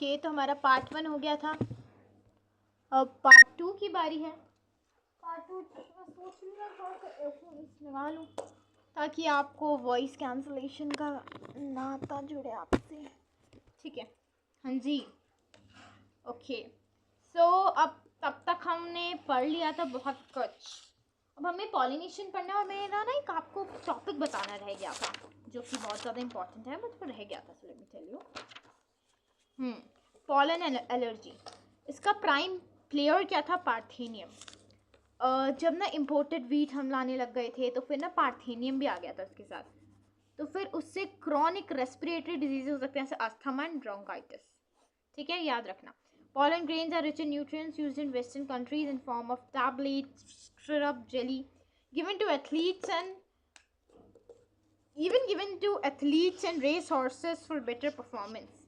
Okay, तो हमारा part 1 हो गया था, अब पार्ट 2 की बारी है। पार्ट 2 मैं सोच रही हूँ थोड़ा सा एयरफोन्स लगा लूँ ताकि आपको वॉइस कैंसलेशन का नाता जुड़े आपसे। ठीक है, हाँ जी, ओके। सो अब तब तक हमने पढ़ लिया था बहुत कुछ। अब हमें पॉलिनेशन पढ़ना और मेरा ना एक आपको टॉपिक बताना रह गया था जो कि बहुत ज़्यादा इंपॉर्टेंट है, मुझको रह गया था। So let me tell you. Pollen allergy, इसका प्राइम प्लेयर क्या था? पार्थेनियम। जब ना इम्पोर्टेड वीट हम लाने लग गए थे तो फिर ना पार्थेनियम भी आ गया था उसके साथ, तो फिर उससे क्रॉनिक रेस्पिरेटरी डिजीज हो सकते हैं जैसे अस्थमा एंड ब्रोंकाइटिस। ठीक है, याद रखना। Pollen grains are rich in nutrients used in Western countries in form of tablets, syrup, jelly, given to athletes and even given to athletes and race horses for better performance,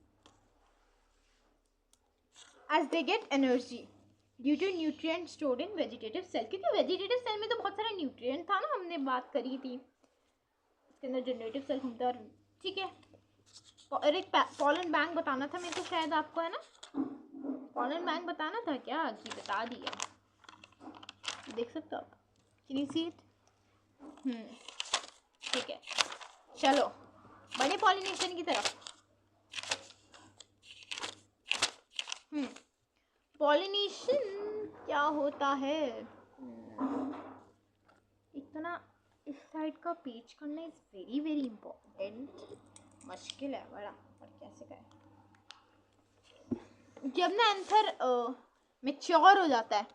as they get energy due to nutrients stored in vegetative cell. क्योंकि vegetative cell में तो बहुत सारा nutrient था ना, हमने बात करी थी। इसके अंदर जनरेटिव सेल घूमता है। ठीक है, और एक पॉलन बैंक बताना था मेरे को शायद आपको, है ना? पॉलन बैंक बताना था क्या? जी बता दिया, देख सकते हो आप। Can you see it? ठीक है, चलो बड़े पॉलिनेशन की तरफ। पॉलिनेशन क्या होता है? एक तो ना इस साइड का पेज करना इज वेरी वेरी इम्पोर्टेंट, मुश्किल है बड़ा, और कैसे करें। जब ना एंथर मेच्योर हो जाता है,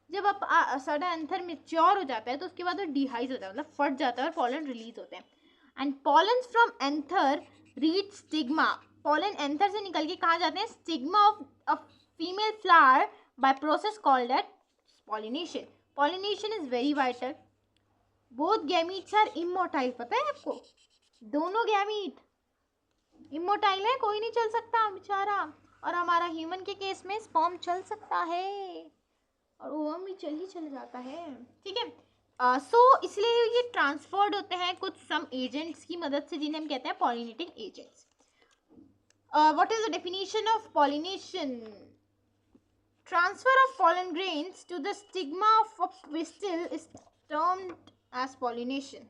जब आप सारा एंथर मेच्योर हो जाता है तो उसके बाद वो डिहाइज होता है, मतलब फट जाता है और पॉलन रिलीज होते हैं। And pollen from anther reach stigma, pollen anther से निकल के कहाँ जाते हैं? Stigma of a female flower by process called at pollination. Pollination is very vital. Both gametes are immotile, पता है आपको? दोनों गैमीट इमोर्टाइल है, कोई नहीं चल सकता बेचारा। और हमारा ह्यूमन के केस में स्पर्म चल सकता है और ओवम भी चल जाता है। ठीक है, सो इसलिए ये ट्रांसफर्ड होते हैं कुछ सम एजेंट्स की मदद से, जिन्हें हम कहते हैं pollinating agents. What is the definition of pollination? Transfer of pollen grains to the stigma of a pistil is termed as pollination.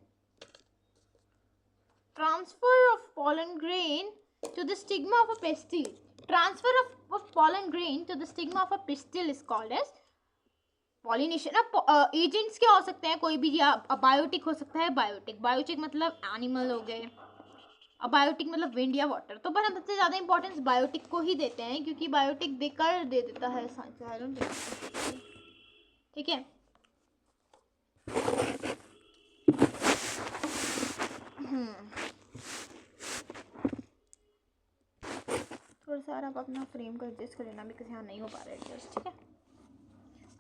Transfer of pollen grain to the stigma of a pistil. Transfer of pollen grain to the stigma of a pistil is called as pollination. अब agents क्या हो सकते हैं? कोई भी, या biotic हो सकता है। बायोटिक मतलब एनिमल हो गए, अबायोटिक मतलब विंड या वाटर। तो पर हम सबसे ज़्यादा इंपॉर्टेंस बायोटिक को ही देते हैं क्योंकि बायोटिक देकर दे देता है साइंस। ठीक है, थोड़ा सा आप अपना फ्रेम को एडजस्ट कर लेना बिकॉज यहाँ नहीं हो पा रहा है एडजस्ट। ठीक है,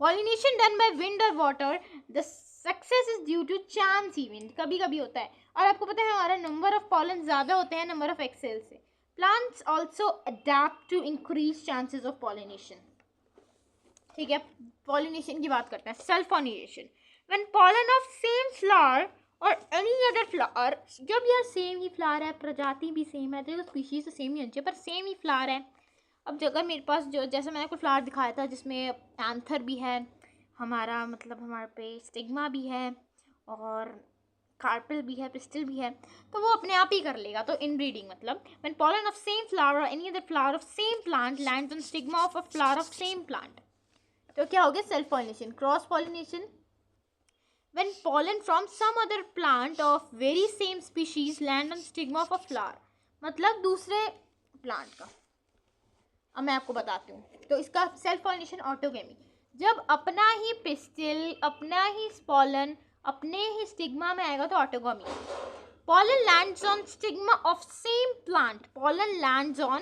पॉलिनेशन डन बाय विंड और water, the success is due to chance event. कभी कभी होता है, और आपको पता है हमारा नंबर ऑफ पॉलन ज़्यादा होते हैं नंबर ऑफ एक्सेल से। Plants also adapt to increase chances of pollination. ठीक है, पॉलिनेशन की बात करते हैं। Self pollination, when pollen of same flower और एनी अदर फ्लावर, जब यार सेम ही फ्लावर है, प्रजाति भी सेम है, तो स्पीशीज तो सेम ही होनी चाहिए, पर सेम ही फ्लावर है। अब अगर मेरे पास जो, जैसे मैंने कोई फ्लावर दिखाया था जिसमें एंथर भी है हमारा, मतलब हमारे पे स्टिग्मा भी है और कार्पेल भी है, पिस्टिल भी है, तो वो अपने आप ही कर लेगा। तो इनब्रीडिंग मतलब when pollen of same flower और any other flower of same plant lands on stigma of a flower of same plant, तो क्या हो गया? Self pollination. Cross pollination, when pollen from some other plant of very same species land on stigma of a flower, मतलब दूसरे plant का। अब मैं आपको बताती हूँ, तो इसका सेल्फ पॉलिनेशन ऑटोगेमी, जब अपना ही पिस्टिल, अपना ही स्पॉलन अपने ही स्टिग्मा में आएगा तो autogamy. pollen lands on stigma of same plant, pollen lands on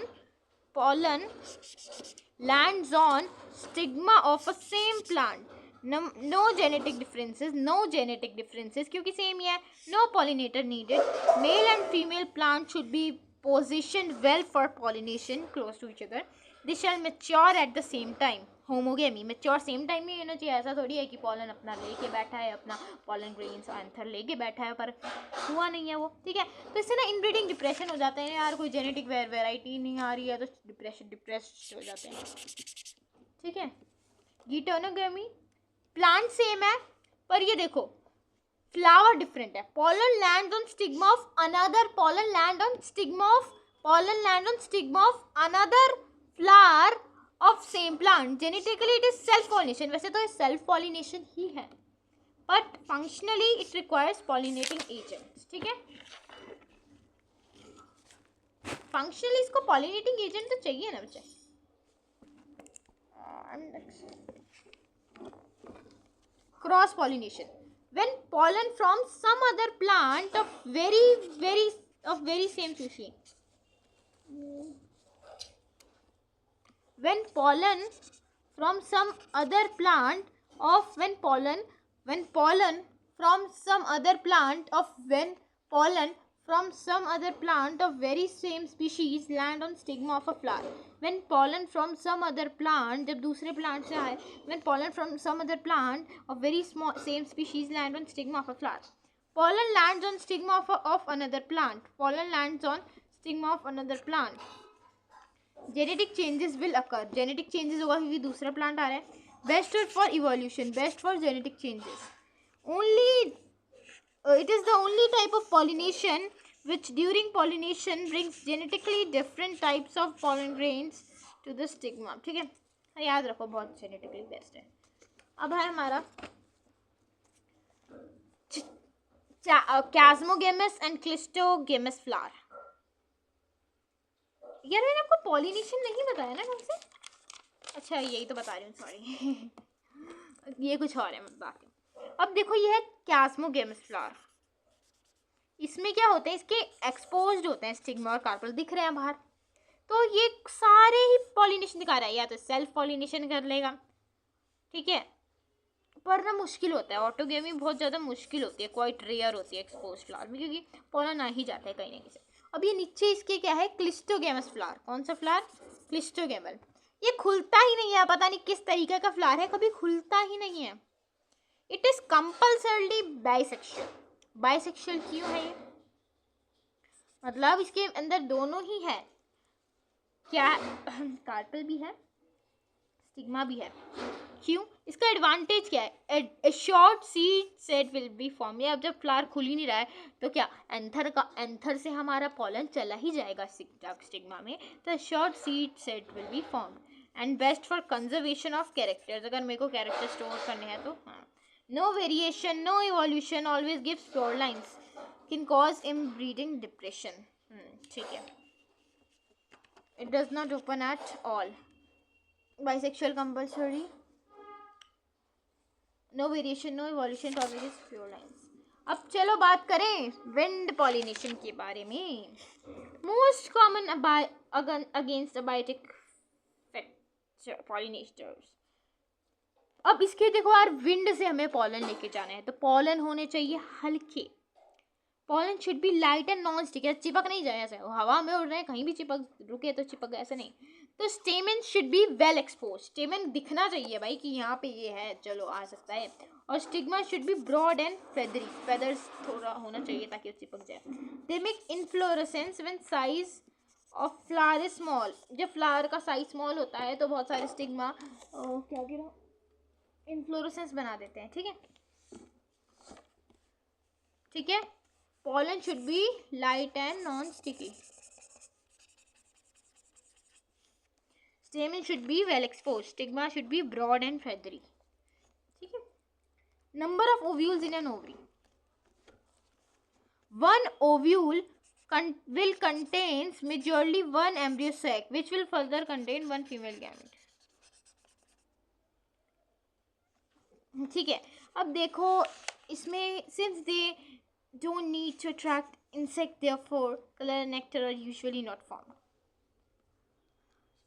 stigma of a same plant, no genetic differences क्योंकि सेम ही है। no pollinator needed, male and female plant should be positioned well for pollination close to each other, they shall mature at the same time. Homogamy mature same time में होना चाहिए, ऐसा थोड़ी है कि pollen अपना लेके बैठा है, अपना पॉलन ग्रेन्स एंथर लेके बैठा है पर हुआ नहीं है वो, ठीक है। तो इससे ना इनब्रीडिंग डिप्रेशन हो जाते हैं यार, कोई जेनेटिक वेराइटी नहीं आ रही है तो डिप्रेस हो जाते हैं, ठीक है। गिटोनोगेमी प्लांट सेम है पर ये देखो फ्लावर डिफरेंट है। pollen lands on stigma of another pollen land on stigma of another flower of same plant. Genetically it is self pollination, वैसे तो ये self pollination ही है but functionally it requires pollinating agents, ठीक है। functionally इसको pollinating agent तो चाहिए ना बच्चे। Cross pollination when pollen from some other plant of very same species, when pollen from some other plant of when pollen from some other plant of very same species land on stigma of a flower, when pollen from some other plant जब दूसरे plant से आए, when pollen from some other plant of very small same species land on stigma of a flower, pollen lands on stigma of another plant, genetic changes will occur, genetic changes होगा क्योंकि दूसरा plant आ रहा है। best for evolution, best for genetic changes, only it is the only type of pollination which during pollination brings genetically different types of pollen grains to the stigma, ठीक है, याद रखो बहुत genetically best है। अब है हमारा Chasmogamous and Clistogamous flower। यार मैंने आपको pollination नहीं बताया ना ढंग से, अच्छा यही तो बता रही हूँ, सॉरी ये कुछ और है बाकी। अब देखो ये है Chasmogamous flower, इसमें क्या होते हैं, इसके एक्सपोज्ड होते हैं स्टिग्मा और कार्पल दिख रहे हैं बाहर, तो ये सारे ही पॉलिनेशन दिखा रहा है, या तो सेल्फ पॉलिनेशन कर लेगा, ठीक है, पर ना मुश्किल होता है, ऑटोगेमी बहुत ज़्यादा मुश्किल होती है, क्वाइट रेयर होती है एक्सपोज फ्लावर में क्योंकि पॉलन आ ही जाता है कहीं ना कहीं से। अब ये नीचे इसके क्या है, क्लिस्टोगेमस फ्लावर, कौन सा फ्लावर, क्लिस्टोगेमल, ये खुलता ही नहीं है, पता नहीं किस तरीके का फ्लावर है, कभी खुलता ही नहीं है। It is compulsorily bisexual, bisexual क्यों है ये, मतलब इसके अंदर दोनों ही है, क्या कार्पल भी है स्टिग्मा भी है, क्यों, इसका एडवांटेज क्या है, ए short seed set will be form, ये अब जब फ्लावर खुल ही नहीं रहा है तो क्या एंथर से हमारा पॉलन चला ही जाएगा स्टिग्मा में, तो short seed set will be form and best for conservation of characters, अगर मेरे को कैरेक्टर स्टोर करने हैं तो हाँ। No variation no evolution always gives pure lines can cause inbreeding depression, ठीक है। It does not open at all, bisexual compulsory, no variation no evolution always pure lines. अब चलो बात करें विंड पॉलिनेशन के बारे में, most common against abiotic pollinators. अब इसके देखो यार, विंड से हमें पॉलन लेके जाना है तो पॉलन होने चाहिए हल्के, pollen should be light and non stick, चिपक नहीं जाए, ऐसे हवा में उड़ रहे हैं कहीं भी चिपक रुके तो चिपक गए, ऐसे नहीं। तो स्टेमन शुड बी वेल एक्सपोज, स्टेमन दिखना चाहिए भाई कि यहाँ पे ये है, चलो आ सकता है, और stigma should be broad and feathery, feathers थोड़ा होना चाहिए ताकि वो चिपक जाए। They make inflorescence when size of flower is small, जब फ्लावर का साइज स्मॉल होता है तो बहुत सारे स्टिग्मा क्या गिरा इनफ्लोरेसेंस बना देते हैं, ठीक है, ठीक है। pollen should be light and non-sticky, stamen should be well exposed, stigma should be broad and feathery, ठीक है। number of ovules in an ovary, one ovule will contains majorly one embryo sac which will further contain one female gamete, ठीक है। अब देखो इसमें since they don't need to attract insect, therefore color and nectar are usually not formed.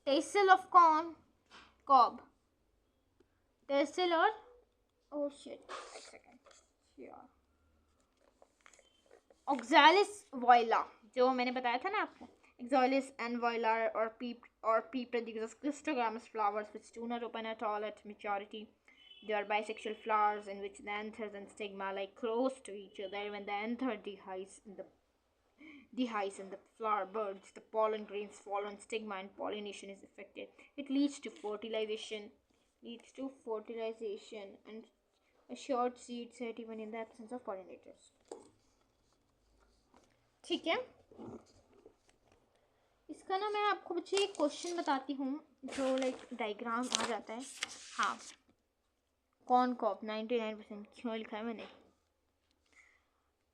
Tassel of cob, tassel or oh shit, एक second, yeah, oxalis voila जो मैंने बताया था ना आपको, Exoilus envolar or pea produces cryptogamous flowers which do not open at all at maturity. They are bisexual flowers in which the anthers and stigma lie close to each other. When the anther dehisces in the flower buds, the pollen grains fall on stigma and pollination is affected. It leads to fertilization and a short seed set even in the absence of pollinators. ठीक है, इसका ना मैं आपको बच्चे एक question बताती हूँ जो लाइक डायग्राम आ जाता है. हाँ, कॉर्न कॉप 99% क्यों लिखा है मैंने.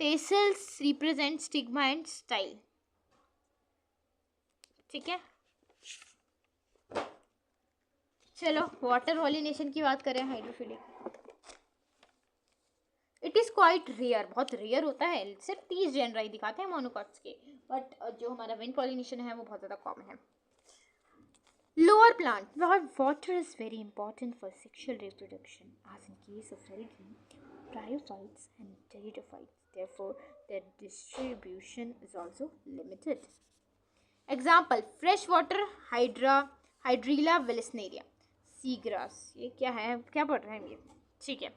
Tassels represent stigma and style. ठीक है, चलो वाटर पॉलिनेशन की बात करें. Hydrophilic it is quite rare, बहुत रेयर होता है. सिर्फ 30 जनराई दिखाते हैं मोनोकॉट्स के, बट जो हमारा विंड पॉलिनेशन है वो बहुत ज़्यादा कॉमन है. Lower plant water is very important for sexual reproduction as in case of algae, bryophytes and pteridophytes. Therefore, their distribution is also limited. Example: freshwater Hydrilla vallisneria, seagrass. ये क्या है, क्या पढ़ रहे हैं ये. ठीक है,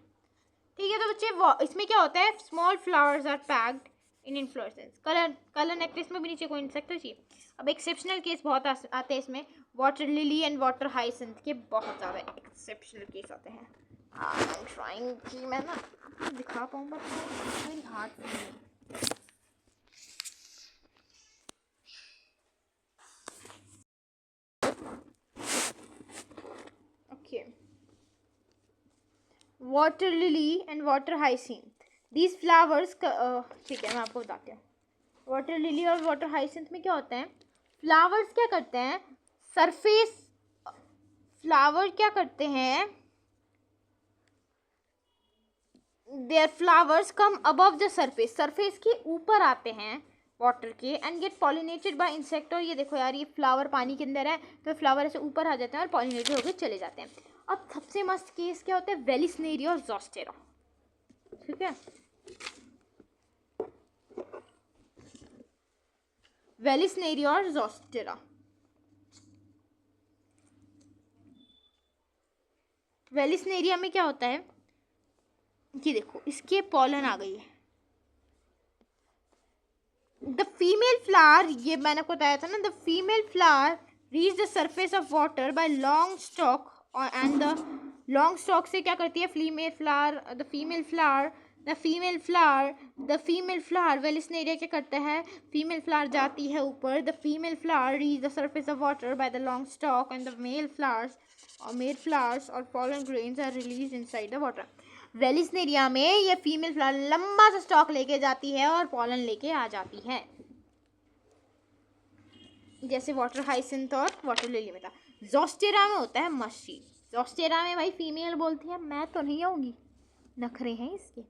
तो बच्चे इसमें क्या होता है, small flowers are packed in inflorescence. Colour nectarless में भी नीचे कोई इंसेक्ट चाहिए. अब एक्सेप्शनल केस बहुत आते हैं इसमें. Water lily and water hyacinth के बहुत ज़्यादा एक्सेप्शनल केस आते हैं. आई एम ट्राइंग कि मैं ना आपको दिखा पाऊँ, but very hard for me. Okay, water lily and water hyacinth, these flowers. ठीक है, मैं आपको बताती हूँ. वाटर लिली और वाटर हाइसिंथ में क्या होता है, फ्लावर्स क्या करते हैं, फ्लावर क्या करते हैं, their flowers come above the surface के ऊपर आते हैं वाटर के, and get pollinated by insect. और ये देखो यार, ये फ्लावर पानी के अंदर है तो फ्लावर ऐसे ऊपर आ जाते हैं और पॉलिनेटेड होकर चले जाते हैं. अब सबसे मस्त केस क्या होता है, वेलिस्नेरिया और ज़ोस्टेरा. ठीक है, वेलिस्नेरिया और ज़ोस्टेरा. वेलिस्नेरिया में क्या होता है, ये देखो, इसके पॉलन आ गई है. द फीमेल फ्लावर, ये मैंने आपको बताया था ना, the female flower reach the surface of water bye long stalk, and the long stock से क्या करती है द फीमेल फ्लावर वेलिस्नेरिया क्या करता है, फीमेल फ्लावर जाती है ऊपर. The female flower reach the surface of water by the long stalk, and the male flowers और pollen grains are release inside the water. Vallisneria में ये फीमेल फ्लावर लंबा सा स्टॉक लेके जाती है और पॉलन लेके आ जाती है, जैसे वाटर हाइसिंथ और वाटर लिली में था. ज़ोस्टेरा में होता है मशी. ज़ोस्टेरा में भाई फीमेल बोलती है मैं तो नहीं आऊँगी, नखरे हैं इसके.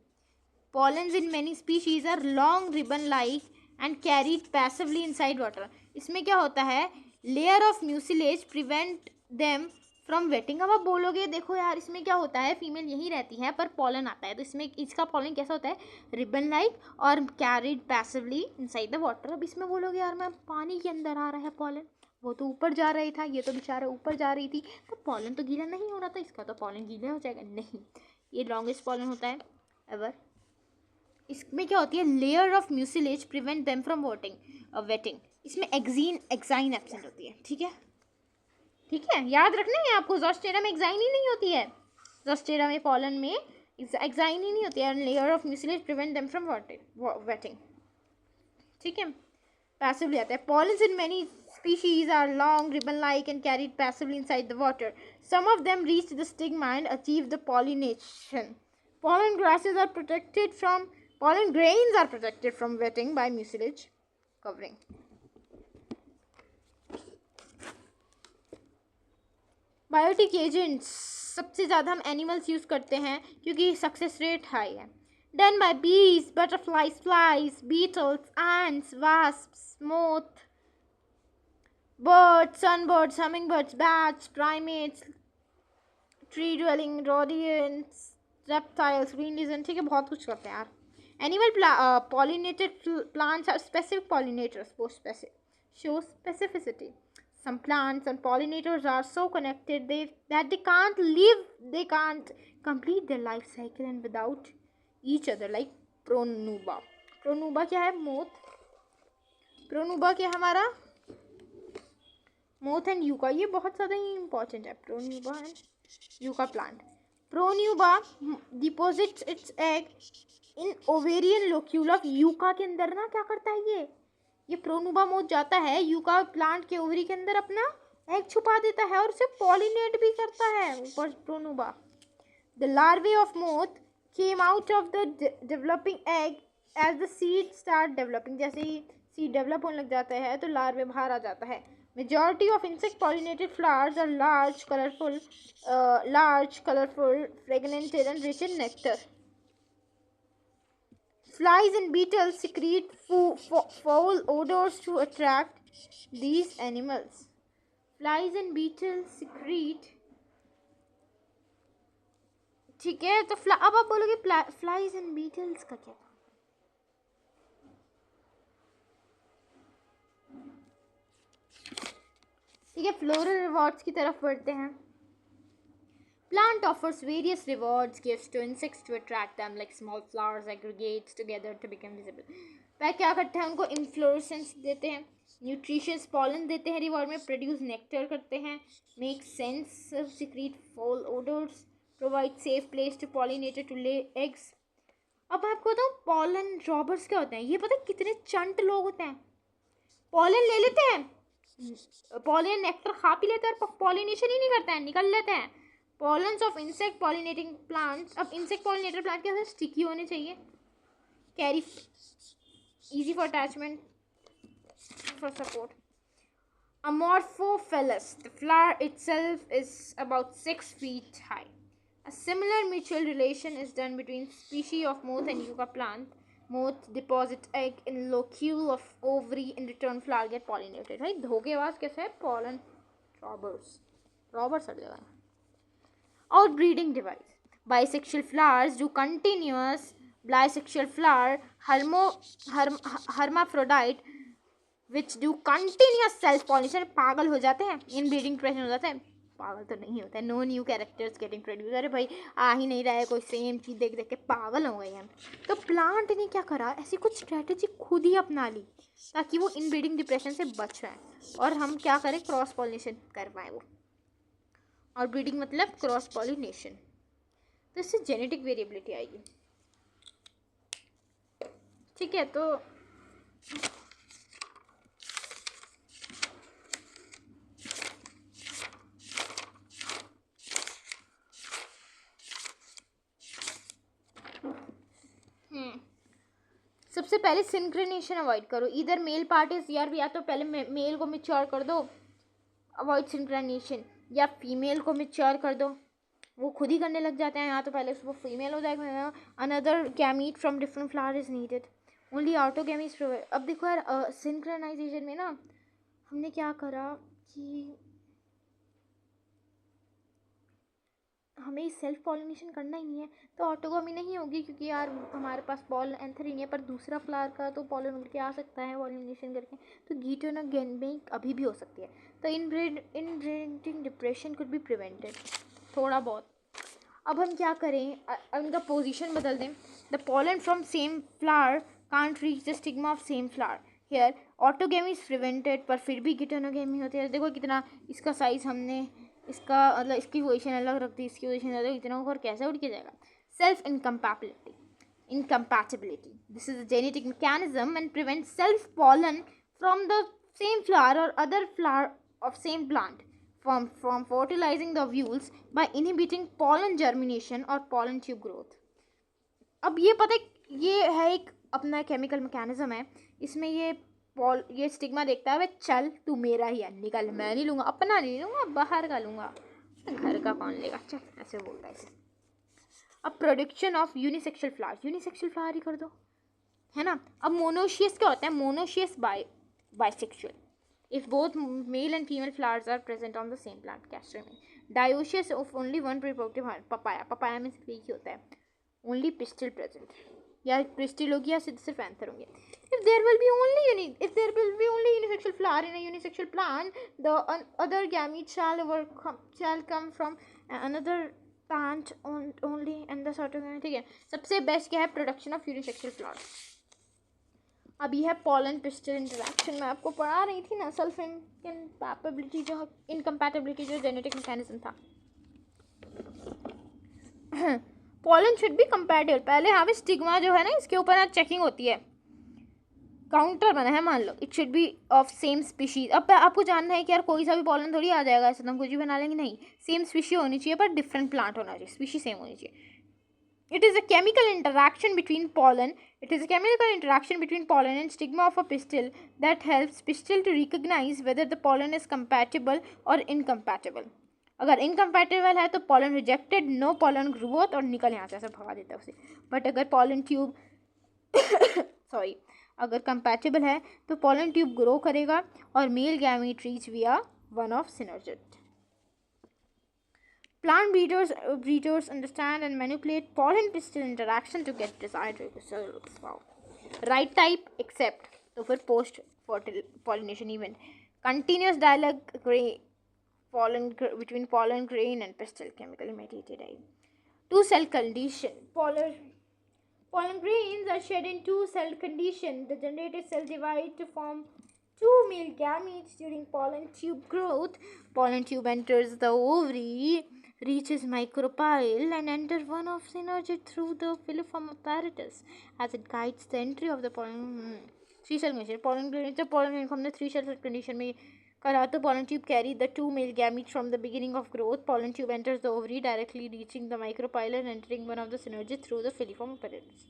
Pollens in many species are long ribbon like and carried passively inside water. इसमें क्या होता है, layer of mucilage prevent them from wetting. अब आप बोलोगे देखो यार, इसमें क्या होता है, फीमेल यहीं रहती है पर पॉलन आता है, तो इसमें इसका पॉलन कैसा होता है, रिबन लाइक और carried passively inside the water. अब इसमें बोलोगे यार मैम पानी के अंदर आ रहा है पॉलन, वो तो ऊपर जा रही था, ये तो बेचारा ऊपर जा रही थी, तो पॉलन तो गीला नहीं हो रहा था, इसका तो पॉलन गीला हो जाएगा. नहीं, ये लॉन्गेस्ट पॉलन होता है एवर. इसमें क्या होती है, layer of mucilage prevent them from waiting. इसमें एक्साइन एब्सेंट होती है. ठीक है, याद रखना है आपको. ज़ोस्टेरा में एक्साइन ही नहीं होती है, ज़ोस्टेरा में पॉलन में एक्साइन ही नहीं होती है. Layer of mucilage prevent them from waiting. ठीक है, पैसिवली आता है. Pollens in many species are long, ribbon-like and carried passively inside the water. Some of them reach the stigma and achieve the pollination. Pollen grains are protected from wetting by mucilage covering. Biotic agents सबसे ज़्यादा हम animals use करते हैं क्योंकि success rate high है. Done by bees, butterflies, flies, beetles, ants, wasps, moths, birds, sunbirds, hummingbirds, bats, primates, tree dwelling rodents, reptiles, green lizard. ठीक है, बहुत कुछ करते हैं यार. Animal pollinated plants are specific pollinators, both specific. shows specificity. Some plants and pollinators are so connected that they can't complete their life cycle and without each other, like Pronuba. Pronuba क्या है? Moth. Pronuba क्या है हमारा? Moth and yucca. ये बहुत ज़्यादा ही important है. Pronuba and yucca plant. Pronuba deposits its egg in ovarian locule of yucca के अंदर. ना क्या करता है ये प्रोनुबा मोथ जाता है यूका प्लांट के ओवरी के अंदर, अपना एग छुपा देता है और उसे पॉलिनेट भी करता है ऊपर Pronuba. The larvae of moth came out of the developing egg as the seed start developing. जैसे ही सीड डेवलप होने लग जाता है तो लार्वे बाहर आ जाता है. Majority of insect pollinated flowers are large colourful fragranted and rich in nectar. Flies and beetles secrete foul odors to attract these animals. Flies and beetles secrete. ठीक है, तो अब आप बोलोगे फ्लाइज एंड बीटल्स का क्या? ठीक है, फ्लोरल रिवॉर्ड्स की तरफ बढ़ते हैं. Plant offers various rewards gifts to insects to attract them, like small flowers aggregates together to become visible. वह क्या करते हैं? उनको inflorescence देते हैं, nutritious pollen देते हैं रिवॉर्ड में, produce nectar करते हैं, make sense, secrete foul odors, provide safe place to pollinator to lay eggs. अब आपको तो pollen robbers क्या होते हैं? ये पता है कितने चंट लोग होते हैं? pollen ले लेते हैं, pollen nectar खा पी लेते हैं और pollination ही नहीं करते हैं, निकल लेते हैं. Pollens of insect pollinating plants. अब insect pollinator plant क्या है? स्टिकी होने चाहिए, carry easy for attachment, for support. Amorphophallus. The flower itself is about 6 feet high. A similar mutual relation is done between species of moth and yucca plant. Moth deposit egg in locule of ovary. In return, flower get pollinated. Right? धोखेबाज कैसे है? Pollen robbers हट जाएगा. Outbreeding device. Bisexual flowers do continuous. Bisexual flower hermaphrodite which do continuous self pollination. पागल हो जाते हैं, inbreeding depression हो जाता है. पागल तो नहीं होता है. No new characters getting produced. अरे भाई आ ही नहीं रहा है, कोई सेम चीज़ देख देख के पागल हो गए हैं. तो प्लांट ने क्या करा? ऐसी कुछ स्ट्रेटेजी खुद ही अपना ली ताकि वो इनब्रीडिंग डिप्रेशन से बच रहे हैं और हम क्या करें? क्रॉस पॉलिनेशन कर पाए वो. और ब्रीडिंग मतलब क्रॉस पॉलिनेशन. तो इससे जेनेटिक वेरिएबिलिटी आएगी. ठीक है, तो सबसे पहले सिंक्रोनेशन अवॉइड करो. इधर मेल पार्टीज या तो पहले मेल को मैच्योर कर दो, अवॉइड सिंक्रोनेशन, या फीमेल को मैच्योर कर दो, वो खुद ही करने लग जाते हैं. यहाँ तो पहले वो फीमेल हो जाएगा. Another gamete from different flower is needed. Only autogamy. अब देखो यार, सिंक्रोनाइजेशन में ना हमने क्या करा कि हमें सेल्फ पॉलिनेशन करना ही नहीं है तो ऑटोगैमी नहीं होगी, क्योंकि यार हमारे पास पॉलन एंथर ही नहीं है. पर दूसरा फ्लावर का तो पॉलन उड़ के आ सकता है पॉलिनेशन करके, तो गिटोनोगेमी अभी भी हो सकती है. तो inbreeding depression could be prevented थोड़ा बहुत. अब हम क्या करें? उनका पोजीशन बदल दें. The pollen from same flower can't reach the stigma of same flower. Here autogamy is prevented, पर फिर भी गिटोनोगैमी होती है. देखो कितना इसका साइज हमने इसका मतलब इसकी पोजीशन अलग रख दी, इसकी पोजीशन अलग, इतना और कैसे उड़ के जाएगा? Self incompatibility. This is a genetic mechanism and prevents self pollen from the same flower or other flower of same plant from fertilizing the ovules by inhibiting pollen germination or pollen tube growth. अब ये पता है, ये है एक अपना chemical mechanism है. इसमें ये स्टिग्मा देखता है, वे चल तू मेरा ही है, निकल, मैं नहीं लूँगा, अपना नहीं लूँगा, बाहर का लूँगा, घर का कौन लेगा, चल, ऐसे बोलता है इसे. अब प्रोडक्शन ऑफ यूनिसेक्सुअल फ्लावर ही कर दो, है ना. अब मोनोशियस क्या होता है? Monoecious bisexual. If both male and female flowers are present on the same plant. Castor में dioecious of only one reproductive. Papaya में सिर्फ एक ही होता है, ओनली पिस्टिल प्रेजेंट, या पिस्टिल होगी या सिर्फ एंथर होंगे. If there will be only unisexual flower in a unisexual plant, the other gametes shall come from another plant only, and the sort of, ठीक है. सबसे बेस्ट क्या है? Production of unisexual flowers. अभी है पॉलन पिस्टल इंटरेक्शन. मैं आपको पढ़ा रही थी ना, सेल्फ इनकम्पैटिबिलिटी जो जेनेटिक मैकेनिज्म था. Pollen should be compatible. पहले हमें स्टिग्मा जो है ना, इसके ऊपर चेकिंग होती है. काउंटर बना है मान लो, it should be of same species. अब आपको जानना है कि यार कोई सा भी पॉलन थोड़ी आ जाएगा, ऐसे तो हम कुछ भी बना लेंगे. नहीं, सेम स्पीशी होनी चाहिए, पर डिफरेंट प्लांट होना चाहिए, स्पीशी सेम होनी चाहिए. It is a chemical interaction between pollen. It is a chemical interaction between pollen and stigma of a pistil that helps pistil to recognize whether the pollen is compatible or incompatible. अगर incompatible है तो pollen rejected, no pollen growth, और निकल यहाँ से, ऐसे भगा देता है उसे. बट अगर pollen tube अगर compatible है तो pollen tube grow करेगा और male gamete reach via one of synergid. Plant breeders understand and manipulate pollen pistil interaction to get desired results. Wow. Right type except तो फिर post pollination event. Continuous dialogue between pollen grain and pistil, chemically mediated. Two cell condition. Pollen grains are shed in two cell condition. The generated cell divide to form two male gametes during pollen tube growth. Pollen tube enters the ovary, reaches micropyle, and enters one of synergid through the filiform apparatus as it guides the entry of the pollen. 3 cell condition. Pollen grain, जब pollen grain को हमने 3 cell condition में करा तो pollen tube carry the two male gametes from the beginning of growth. Pollen tube enters the ovary, directly reaching the micropyle and entering one of the synergid through the filiform apparatus.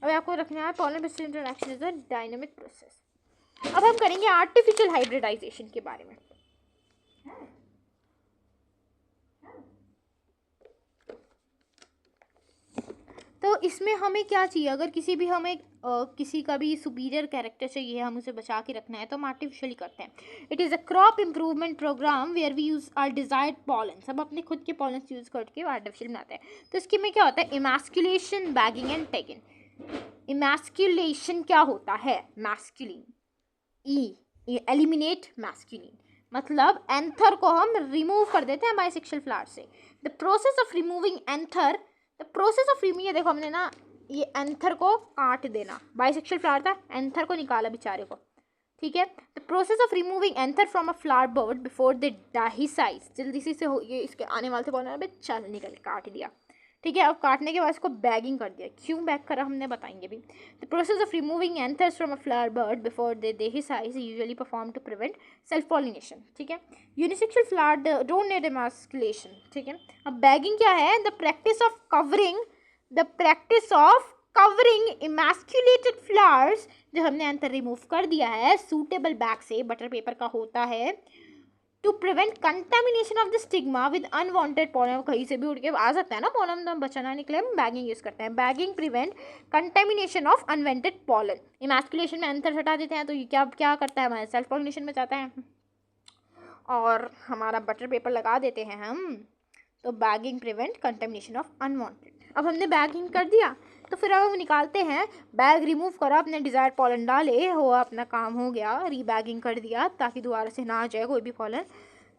अब आपको रखना है pollen pistil interaction is a dynamic process. अब हम करेंगे artificial hybridisation के बारे में. तो इसमें हमें क्या चाहिए? अगर किसी का भी सुपीरियर कैरेक्टर चाहिए, हम उसे बचा के रखना है, तो हम आर्टिफिशियली करते हैं. It is a crop improvement programme where we use are desired pollen. सब अपने खुद के पॉलन यूज़ करके आर्टिफिशियल बनाते हैं. तो इसके में क्या होता है? Emasculation, bagging and tagging. Emasculation क्या होता है? मैस्कुलिन, एलिमिनेट मैस्कुलिन, मतलब एंथर को हम रिमूव कर देते हैं बाइसेक्सुअल फ्लावर से. The process of removing anther, ये देखो हमने ना ये एंथर को काट देना. बाइसेक्सुअल फ्लावर था, एंथर को निकाला बेचारे को, ठीक है. The process of removing anther from a flower bud before they dehisce. जल्दी से हो, ये इसके आने वाले थे बोलना है, चल निकल काट दिया, ठीक है. अब काटने के बाद इसको बैगिंग कर दिया. क्यों बैग करा हमने बताएंगे भी. The process of removing anthers from a flower bud before they dehisce usually perform to prevent self pollination, ठीक है. Unisexual flower don't need emasculation, ठीक है. अब बैगिंग क्या है? The practice of covering emasculated flowers. जो हमने एंथर रिमूव कर दिया है सूटेबल बैग से, बटर पेपर का होता है, to prevent contamination of the stigma with unwanted pollen. कहीं से भी उड़ के आ सकता है ना पॉलन, तो हम बचाना निकले हम बैगिंग यूज़ करते हैं. Bagging prevent contamination of unwanted pollen. Emasculation में एंथर हटा देते हैं तो ये क्या करता है? हमारे सेल्फ पॉलिनेशन में जाता है और हमारा बटर पेपर लगा देते हैं हम. तो bagging prevent contamination of unwanted. अब हमने बैगिंग कर दिया तो फिर अब हम निकालते हैं. बैग रिमूव करा, अपने डिज़ायर्ड पॉलन डाले, हो अपना काम हो गया. रीबैगिंग कर दिया ताकि दोबारा से ना आ जाए कोई भी पॉलन.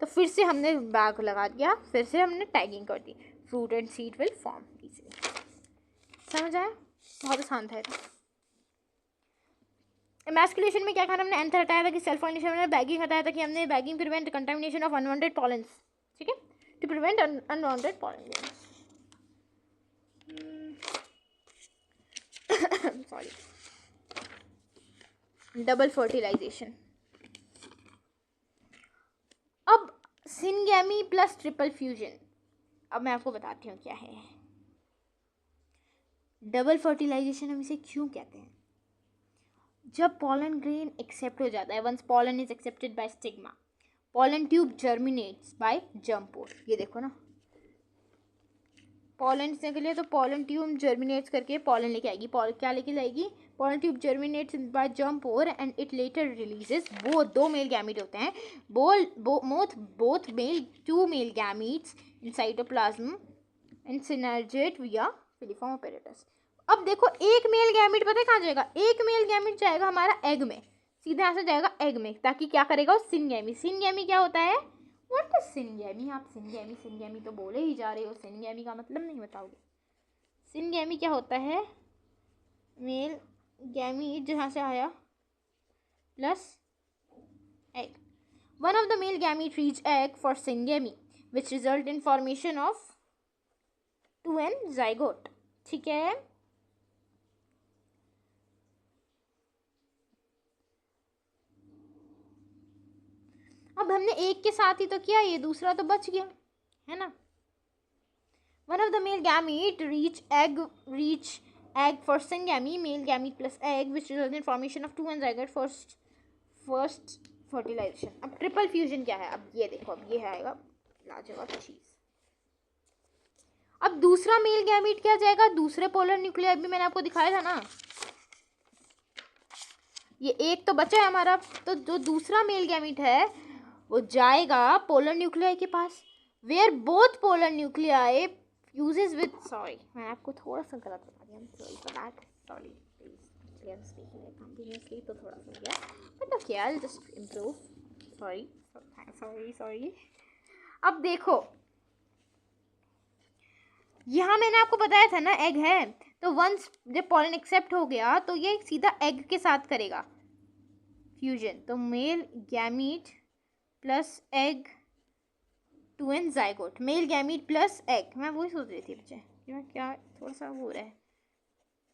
तो फिर से हमने बैग लगा दिया, फिर से हमने टैगिंग कर दी. Fruit and seed will form easily. समझ आया? बहुत आसान था. इमैस्कुलेशन में क्या करना? हमने एंथर हटाया था कि सेल्फ पॉलिनेशन में, बैगिंग हटाया था कि हमने bagging prevent contamination of unwanted pollens, ठीक है, to prevent unwanted pollen. Sorry. Double fertilisation. अब सिनगेमी प्लस ट्रिपल फ्यूजन. अब मैं आपको बताती हूँ क्या है डबल फर्टिलाइजेशन. हम इसे क्यों कहते हैं? जब पॉलन ग्रेन एक्सेप्ट हो जाता है, once pollen is accepted by stigma, pollen tube germinates by germ pore. ये देखो ना, पॉलन से के लिए तो पॉलन ट्यूब जर्मिनेट्स करके पॉलन लेके आएगी. क्या लेके जाएगी? Pollen tube germinates by germ pore and it later releases. वो 2 मेल गैमीट होते हैं, both male 2 male gametes in cytoplasm and synergid via filiform apparatus. अब देखो एक मेल गैमिट पता है कहाँ जाएगा, एक मेल गैमिट जाएगा हमारा एग में, सीधा यहाँ से जाएगा एग में, ताकि क्या करेगा वो सिनगैमी। सिनगैमी क्या होता है, व्हाट इज सिनगैमी, आप सिनगैमी सिनगैमी तो बोले ही जा रहे हो, सिनगैमी का मतलब नहीं बताओगे। सिनगैमी क्या होता है, मेल गैमीट जहाँ से आया plus egg. One of the male gamete reach egg for syngamy, which result in formation of 2n zygote. ठीक है, अब हमने एक के साथ ही तो किया, ये दूसरा तो बच गया है ना। One of the male gamete reach egg for syngamy, male gamete plus egg, which result in formation of 2n zygote first fertilisation. अब ट्रिपल फ्यूजन क्या है, अब ये देखो, अब ये आएगा लाजवाब चीज। अब दूसरा मेल गैमीट क्या जाएगा, दूसरे पोलर न्यूक्लियाई भी मैंने आपको दिखाया था ना, ये एक तो बचा है हमारा, तो जो दूसरा मेल गैमीट है वो जाएगा पोलर न्यूक्लियाई के पास, where both polar nuclei fuses with, sorry मैंने आपको थोड़ा सा गलत बता दिया, sorry for that, sorry please, I am speaking continuously तो थोड़ा सा गया, but okay I will just improve, sorry sorry sorry. अब देखो यहाँ मैंने आपको बताया था ना एग है, तो वंस जब पॉलन एक्सेप्ट हो गया तो ये सीधा एग के साथ करेगा फ्यूजन, तो male gamete plus egg 2n zygote, male gamete plus egg, मैं वही सोच रही थी बच्चे, क्या थोड़ा सा वो रहा है,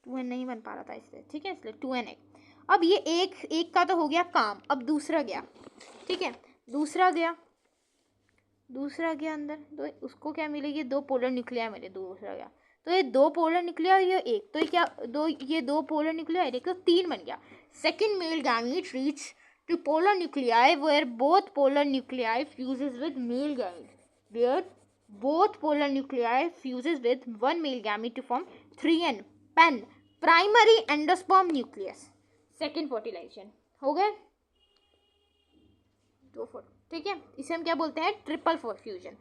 2n नहीं बन पा रहा था इसलिए, ठीक है, इसलिए 2n एग। अब ये एक का तो हो गया काम, अब दूसरा गया, ठीक है, दूसरा गया अंदर, तो उसको क्या मिलेगी, दो पोलर न्यूक्लियाई मिले, दूसरा गया, तो ये दो पोलर न्यूक्लियाई, ये एक, तो ये क्या दो पोलर न्यूक्लियाई, एक तो 3 बन गया। Second male gamete reach to polar nuclei where both polar nuclei fuses with male gamete, where both polar nuclei fuses with one male gamete to form 3n PEN primary endosperm nucleus, second fertilisation हो गए, 2 ठीक है, इसे हम क्या बोलते हैं, triple fusion,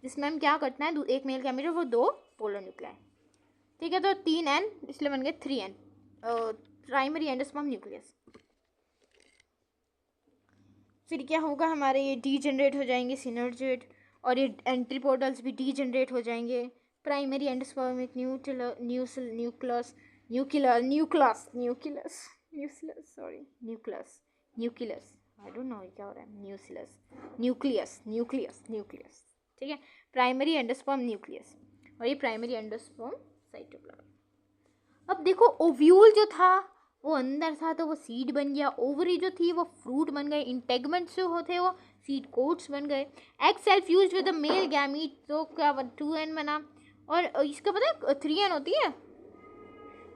जिसमें हम क्या करते हैं, एक मेल गैमीट वो दो पोलर न्यूक्लियाई, ठीक है, तो 3n इसलिए बन गए 3n प्राइमरी एंडोस्पर्म न्यूक्लियस। फिर क्या होगा, हमारे ये डी जनरेट हो जाएंगे सिनर्जिड, और ये एंट्रीपोडल्स भी डी जनरेट हो जाएंगे, primary endospermic nucleus, I don't know क्या हो रहा है, न्यूक्लियस, ठीक है, प्राइमरी एंडोस्पर्म न्यूक्लियस, और ये प्राइमरी एंडोस्पर्म साइटोप्लाज्म। अब देखो ओव्यूल जो था वो अंदर था तो वो सीड बन गया, ओवरी जो थी वो फ्रूट बन गए, इंटेगमेंट्स जो होते वो सीड कोट्स बन गए, egg cell fused with the male gamete, तो क्या 2n बना, और इसका पता है 3n होती है,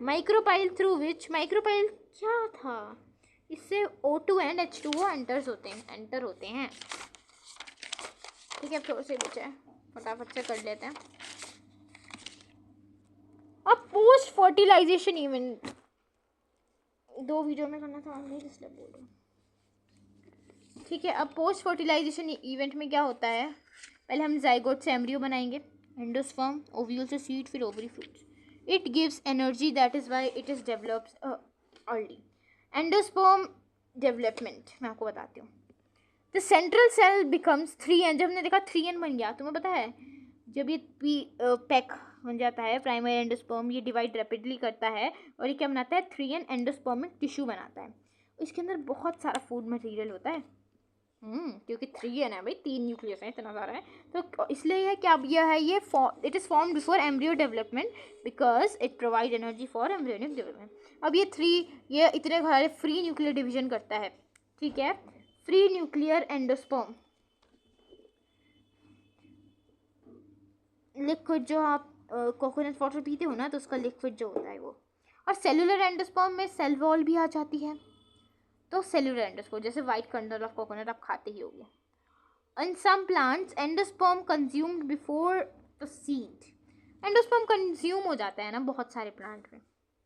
माइक्रोपाइल थ्रू विच, माइक्रोपाइल क्या था, इससे O2 एंड H2O एंटर होते हैं, ठीक है, थोड़े से बचे हैं, फटाफट से कर लेते हैं। अब पोस्ट फर्टिलाइजेशन इवेंट 2 वीडियो में करना था, नहीं इसलिए बोल रही हूँ, ठीक है। अब पोस्ट फर्टिलाइजेशन इवेंट में क्या होता है, पहले हम जाइगोट से एम्ब्रियो बनाएंगे, एंडोस्पर्म, ओव्यूल से सीड, फिर ovary fruits, it gives energy, that is why it is develops early. Endosperm development मैं आपको बताती हूँ, the central cell becomes 3n, जब हमने देखा 3n बन गया, तुम्हें पता है जब ये पैक बन जाता है प्राइमरी एंडोस्पर्म, ये डिवाइड रैपिडली करता है और ये क्या बनाता है, 3n एंडोस्पर्मिक टिश्यू बनाता है, इसके अंदर बहुत सारा फूड मटेरियल होता है, क्योंकि 3n है भाई, 3 न्यूक्लियस है, इतना सारा है, तो इसलिए यह क्या यह है, ये it is form before embryo development because it provide energy for embryonic development. अब ये इतने सारे फ्री न्यूक्लियर डिवीजन करता है, ठीक है, फ्री न्यूक्लियर एंडोस्पर्म, लिक्विड जो आप कोकोनट वाटर पीते हो ना, तो उसका लिक्विड जो होता है वो, और सेलुलर एंडोस्पर्म में सेल वॉल भी आ जाती है, तो सेलुलर एंडोस्पर्म जैसे वाइट कर्नल ऑफ कोकोनट आप खाते ही होगे। In some plants endosperm consumed before the seed, endosperm consume हो जाता है ना बहुत सारे प्लांट में,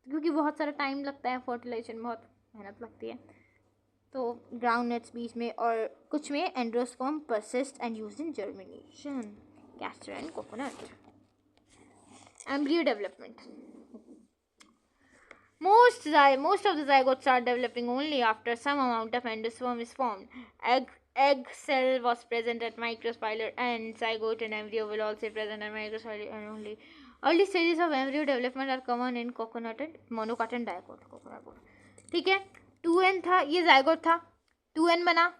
क्योंकि बहुत सारा टाइम लगता है, फर्टिलाइजेशन बहुत मेहनत लगती है, तो ग्राउंड नट्स बीच में और कुछ में endosperm persist and used in germination, castor and coconut. Embryo development, Most of the zygotes are developing only after some amount of endosperm is formed. Egg cell was present at microspire and zygote and embryo will also be present at microspire and only early stages of embryo development are common in coconut and monocot and dicot coconut. ठीक है 2n था ये zygote था 2n बना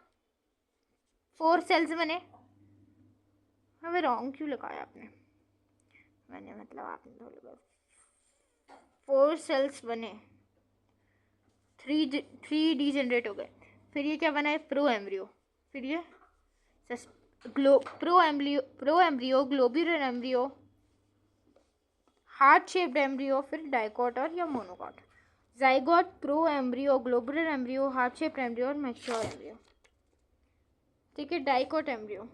4 sales बने हमें wrong क्यों लगाया आपने मैंने मतलब आपने थोड़ा 4 सेल्स बने 3D जनरेट हो गए फिर ये क्या बना है प्रो एम्ब्रियो फिर ये pro embryo globular embryo heart shaped embryo फिर डाइकोट और या monocot zygote pro embryo globular embryo heart shaped embryo और मैच्योर एम्ब्रियो ठीक है डाइकोट एम्ब्रियो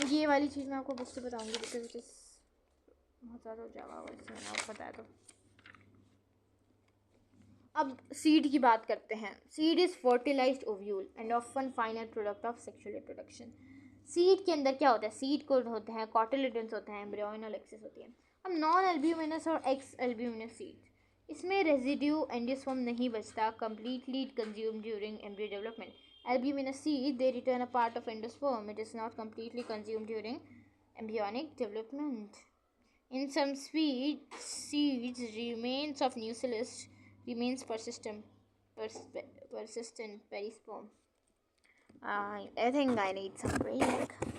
ये वाली चीज़ मैं आपको बुक से बताऊंगी बिकॉज इट इज़ बहुत ज़्यादा हो जाएगा इससे मैंने आपको बताया तो अब सीड की बात करते हैं seed is fertilised ovule and often final product of sexual reproduction seed के अंदर क्या होता है सीड कोड होते हैं कॉटिलिडन्स होते हैं एम्ब्रियोनल एक्सिस होती है अब नॉन एल्ब्यूमिनस और एक्स एल्ब्यूमिनस सीड इसमें रेजिड्यू एंडोस्पर्म नहीं बचता completely consume during embryo development albuminous seed they return a part of endosperm it is not completely consumed during embryonic development in some seeds remains of nucleus remains persistent perisperm I think I need some break